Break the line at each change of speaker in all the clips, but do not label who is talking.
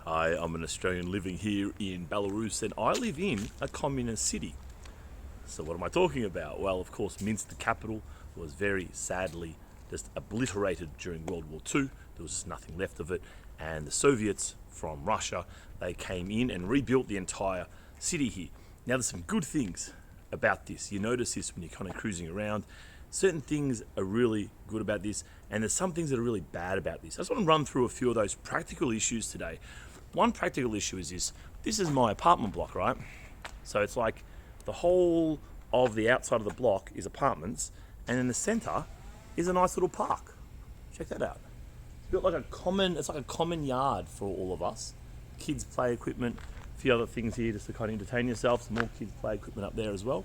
Hi, I'm an Australian living here in Belarus and I live in a communist city. So what am I talking about? Well, of course, Minsk, the capital, was very sadly just obliterated during World War II. There was just nothing left of it. And the Soviets from Russia, they came in and rebuilt the entire city here. Now there's some good things about this. You notice this when you're kind of cruising around. Certain things are really good about this, and there's some things that are really bad about this. I just want to run through a few of those practical issues today. One practical issue is this is my apartment block, right? So it's like the whole of the outside of the block is apartments, and in the center is a nice little park. Check that out. It's built like it's like a common yard for all of us. Kids play equipment, a few other things here just to kind of entertain yourself. Some more kids play equipment up there as well.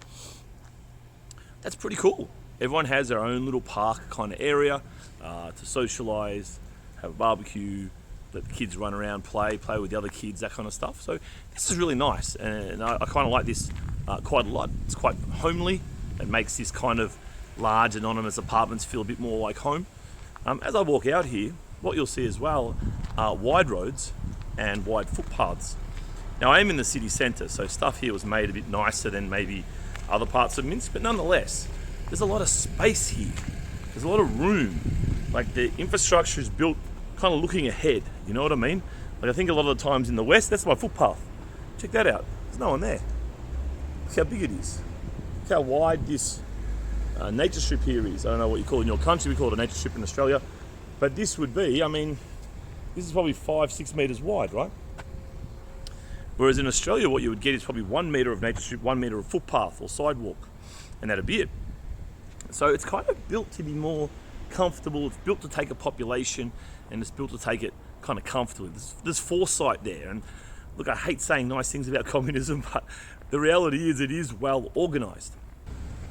That's pretty cool. Everyone has their own little park kind of area to socialize, have a barbecue, let the kids run around, play with the other kids, that kind of stuff. So this is really nice, and I kind of like this quite a lot. It's quite homely. It makes this kind of large anonymous apartments feel a bit more like home. As I walk out here, what you'll see as well are wide roads and wide footpaths. Now I am in the city centre, so stuff here was made a bit nicer than maybe other parts of Minsk, but nonetheless, there's a lot of space here. There's a lot of room. Like the infrastructure is built kind of looking ahead, you know what I mean? Like I think a lot of the times in the West, that's my footpath. Check that out, there's no one there. Look how big it is. Look how wide this nature strip here is. I don't know what you call it in your country, we call it a nature strip in Australia. But this would be, I mean, this is probably 5-6 meters wide, right? Whereas in Australia, what you would get is probably 1 meter of nature strip, 1 meter of footpath or sidewalk, and that'd be it. So it's kind of built to be more comfortable. It's built to take a population, and it's built to take it kind of comfortably. There's foresight there. And look, I hate saying nice things about communism, but the reality is it is well organized.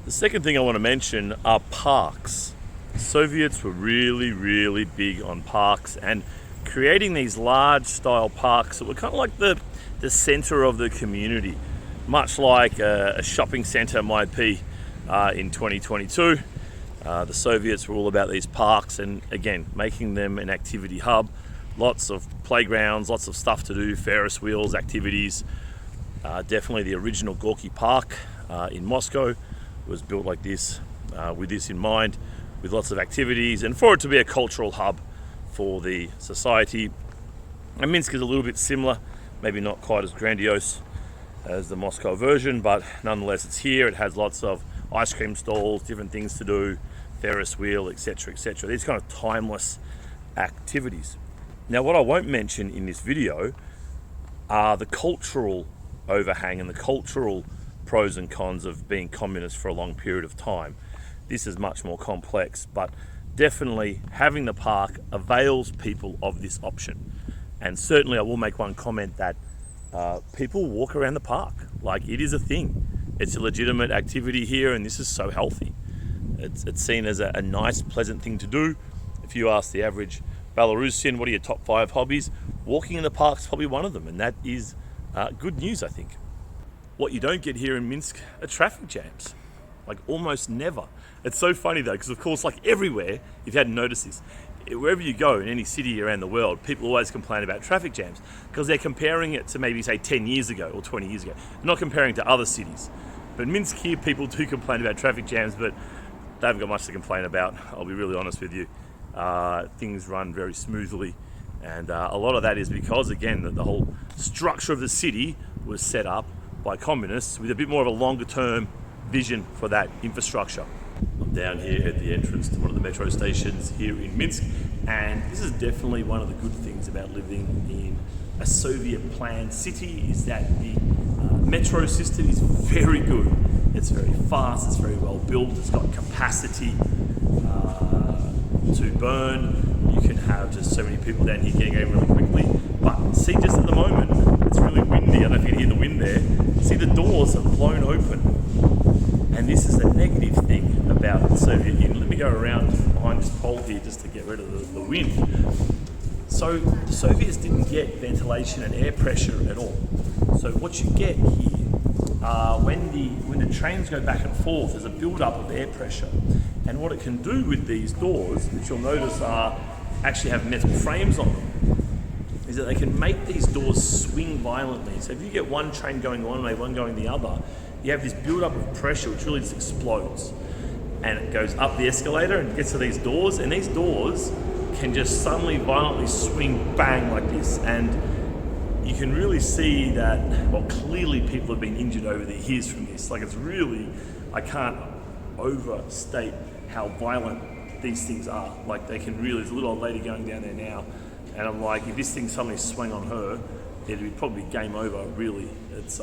The second thing I want to mention are parks. Soviets were really, really big on parks and creating these large style parks that were kind of like the center of the community, much like a shopping center might be. In 2022, the Soviets were all about these parks and again making them an activity hub. Lots of playgrounds, lots of stuff to do, Ferris wheels, activities. Definitely the original Gorky Park in Moscow was built like this, with this in mind, with lots of activities and for it to be a cultural hub for the society. And Minsk is a little bit similar, maybe not quite as grandiose as the Moscow version, but nonetheless it's here. It has lots of ice cream stalls, different things to do, Ferris wheel, etc., etc. These kind of timeless activities. Now, what I won't mention in this video are the cultural overhang and the cultural pros and cons of being communist for a long period of time. This is much more complex, but definitely having the park avails people of this option. And certainly I will make one comment that people walk around the park like it is a thing. It's a legitimate activity here, and this is so healthy. It's seen as a nice, pleasant thing to do. If you ask the average Belarusian, what are your top 5 hobbies? Walking in the park is probably one of them, and that is good news, I think. What you don't get here in Minsk are traffic jams, like almost never. It's so funny though, because of course, like everywhere, if you hadn't noticed this, wherever you go in any city around the world, people always complain about traffic jams because they're comparing it to maybe say 10 years ago or 20 years ago. They're not comparing to other cities. But Minsk here, people do complain about traffic jams, but they haven't got much to complain about. I'll be really honest with you. Things run very smoothly, and a lot of that is because, again, the whole structure of the city was set up by communists with a bit more of a longer term vision for that infrastructure. I'm down here at the entrance to one of the metro stations here in Minsk, and this is definitely one of the good things about living in a Soviet planned city is that the metro system is very good. It's very fast, it's very well built, it's got capacity to burn. You can have just so many people down here getting over really quickly. But see, just at the moment, it's really windy. I don't know if you can hear the wind there. See, the doors have blown open. And this is a negative thing about the Soviet Union. Let me go around behind this pole here just to get rid of the wind. So the Soviets didn't get ventilation and air pressure at all. So what you get here, when the trains go back and forth, there's a build-up of air pressure. And what it can do with these doors, which you'll notice actually have metal frames on them, is that they can make these doors swing violently. So if you get one train going one way, one going the other, you have this build-up of pressure which really just explodes. And it goes up the escalator and gets to these doors, and these doors can just suddenly violently swing bang like this. And you can really see that, well, clearly people have been injured over the years from this. Like, it's really, I can't overstate how violent these things are. Like, they can really, there's a little old lady going down there now, and I'm like, if this thing suddenly swung on her, it'd be probably game over, really. It's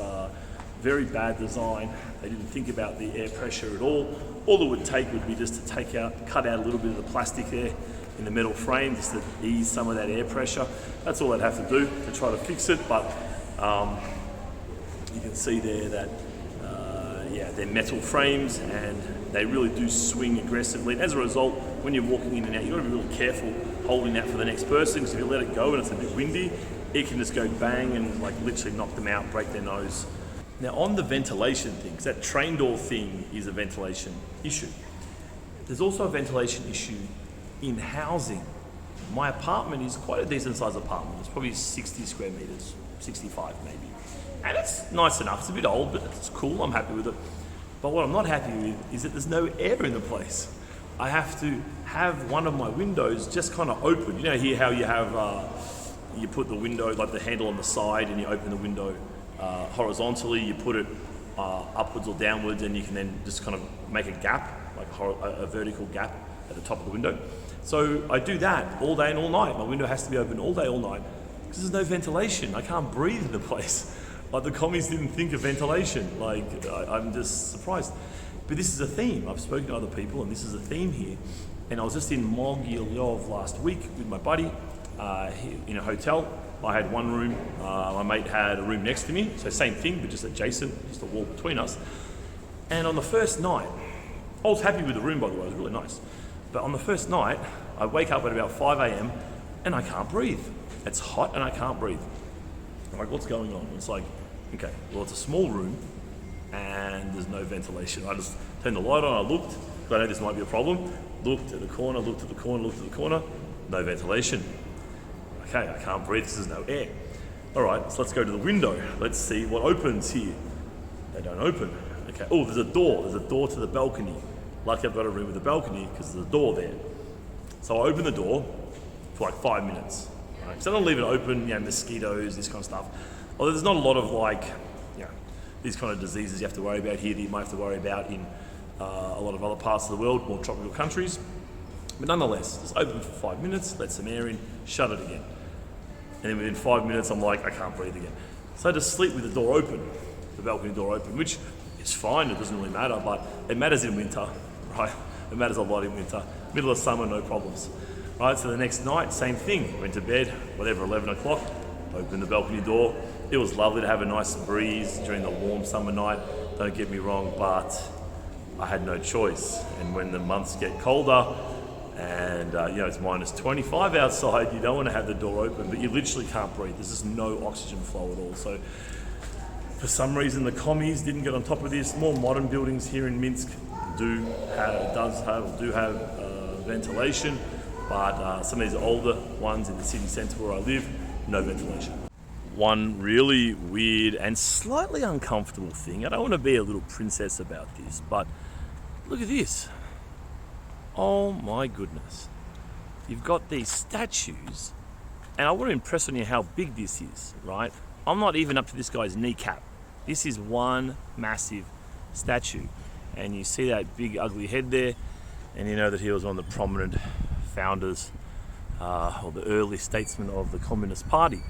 very bad design. They didn't think about the air pressure at all. All it would take would be just to cut out a little bit of the plastic there in the metal frame, just to ease some of that air pressure. That's all they'd have to do to try to fix it, but you can see there that they're metal frames and they really do swing aggressively. And as a result, when you're walking in and out, you've got to be really careful holding that for the next person, because if you let it go and it's a bit windy, it can just go bang and like literally knock them out, break their nose. Now, on the ventilation thing, because that train door thing is a ventilation issue, there's also a ventilation issue in housing. My apartment is quite a decent sized apartment. It's probably 60 square meters, 65 maybe. And it's nice enough. It's a bit old, but it's cool. I'm happy with it. But what I'm not happy with is that there's no air in the place. I have to have one of my windows just kind of open. You know here how you have, you put the window, like the handle on the side, and you open the window horizontally, you put it upwards or downwards, and you can then just kind of make a gap, like a vertical gap at the top of the window. So I do that all day and all night. My window has to be open all day, all night, because there's no ventilation. I can't breathe in the place. Like, the commies didn't think of ventilation. Like, I'm just surprised. But this is a theme. I've spoken to other people, and this is a theme here. And I was just in Mogilev last week with my buddy in a hotel. I had one room. My mate had a room next to me. So same thing, but just adjacent, just a wall between us. And on the first night, I was happy with the room, by the way. It was really nice. But on the first night, I wake up at about 5 a.m. and I can't breathe. It's hot and I can't breathe. I'm like, what's going on? It's like, okay, well, it's a small room and there's no ventilation. I just turned the light on, I looked, I know this might be a problem. Looked at the corner, looked at the corner, looked at the corner, no ventilation. Okay, I can't breathe because there's no air. All right, so let's go to the window. Let's see what opens here. They don't open. Okay, oh, there's a door to the balcony. Lucky I've got a room with a balcony because there's a door there. So I open the door for like 5 minutes. Right? So I don't leave it open, mosquitoes, this kind of stuff. Although there's not a lot of these kind of diseases you have to worry about here that you might have to worry about in a lot of other parts of the world, more tropical countries. But nonetheless, just open for 5 minutes, let some air in, shut it again. And then within 5 minutes, I'm like, I can't breathe again. So I just sleep with the door open, the balcony door open, which is fine, it doesn't really matter, but it matters in winter, right? It matters a lot in winter. Middle of summer, no problems. Right, so the next night, same thing. Went to bed, 11 o'clock, opened the balcony door. It was lovely to have a nice breeze during the warm summer night, don't get me wrong, but I had no choice. And when the months get colder, and it's minus 25 outside, you don't want to have the door open, but you literally can't breathe. There's just no oxygen flow at all. So for some reason, the commies didn't get on top of this. More modern buildings here in Minsk do have ventilation, but some of these older ones in the city centre where I live, no ventilation. One really weird and slightly uncomfortable thing, I don't want to be a little princess about this, but look at this. Oh my goodness. You've got these statues, and I want to impress on you how big this is, right? I'm not even up to this guy's kneecap. This is one massive statue. And you see that big ugly head there, and you know that he was one of the prominent founders or the early statesmen of the Communist Party.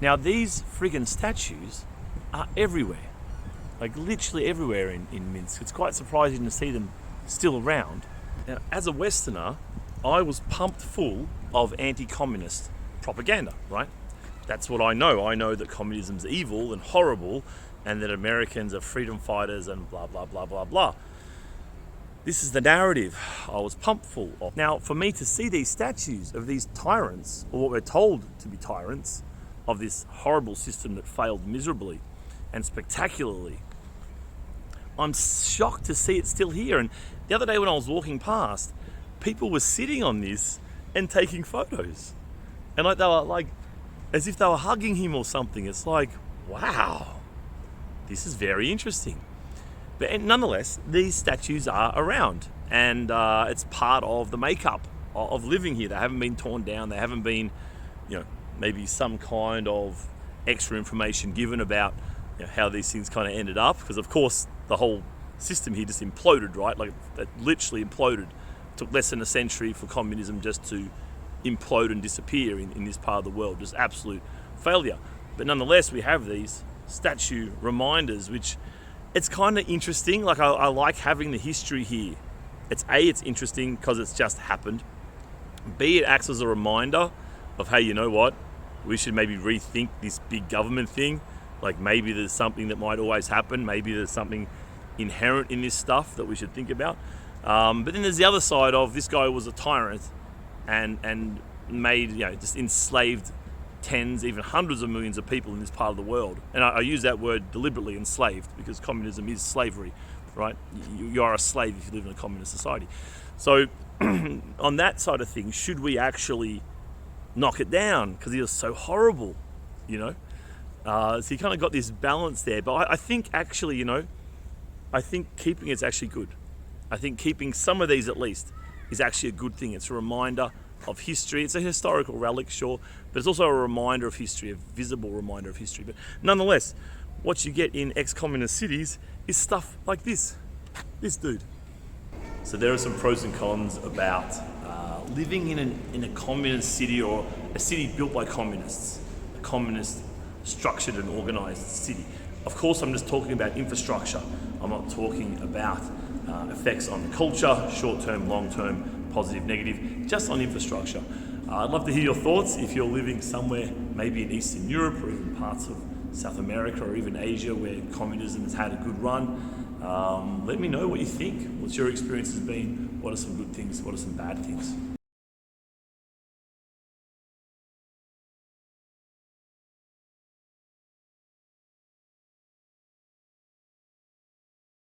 Now these friggin' statues are everywhere, like literally everywhere in Minsk. It's quite surprising to see them still around. Now, as a Westerner, I was pumped full of anti-communist propaganda, right? That's what I know. I know that communism's evil and horrible, and that Americans are freedom fighters and blah, blah, blah, blah, blah. This is the narrative I was pumped full of. Now, for me to see these statues of these tyrants, or what we're told to be tyrants, of this horrible system that failed miserably and spectacularly, I'm shocked to see it still here. And the other day when I was walking past, people were sitting on this and taking photos. And they were like, as if they were hugging him or something. It's like, wow, this is very interesting. But nonetheless, these statues are around, and it's part of the makeup of living here. They haven't been torn down. They haven't been, maybe some kind of extra information given about how these things kind of ended up. Because of course, the whole system here just imploded, right? Like, it literally imploded. It took less than a century for communism just to implode and disappear in this part of the world. Just absolute failure. But nonetheless, we have these statue reminders, which it's kind of interesting. Like, I like having the history here. It's interesting because it's just happened. B, it acts as a reminder of, hey, you know what? We should maybe rethink this big government thing. Like, maybe there's something that might always happen. Maybe there's something inherent in this stuff that we should think about. But then there's the other side of, this guy was a tyrant and made, just enslaved tens, even hundreds of millions of people in this part of the world. And I use that word deliberately, enslaved, because communism is slavery, right? You are a slave if you live in a communist society. So on that side of things, should we actually knock it down because he was so horrible, So you kind of got this balance there. But I think actually, I think keeping it's actually good. I think keeping some of these at least is actually a good thing. It's a reminder of history. It's a historical relic, sure, but it's also a reminder of history, a visible reminder of history. But nonetheless, what you get in ex-communist cities is stuff like this dude. So there are some pros and cons about living in a communist city, or a city built by communists, a communist structured and organized city. Of course, I'm just talking about infrastructure. I'm not talking about effects on the culture, short-term, long-term, positive, negative, just on infrastructure. I'd love to hear your thoughts if you're living somewhere, maybe in Eastern Europe or even parts of South America or even Asia where communism has had a good run. Let me know what you think. What's your experiences been? What are some good things? What are some bad things?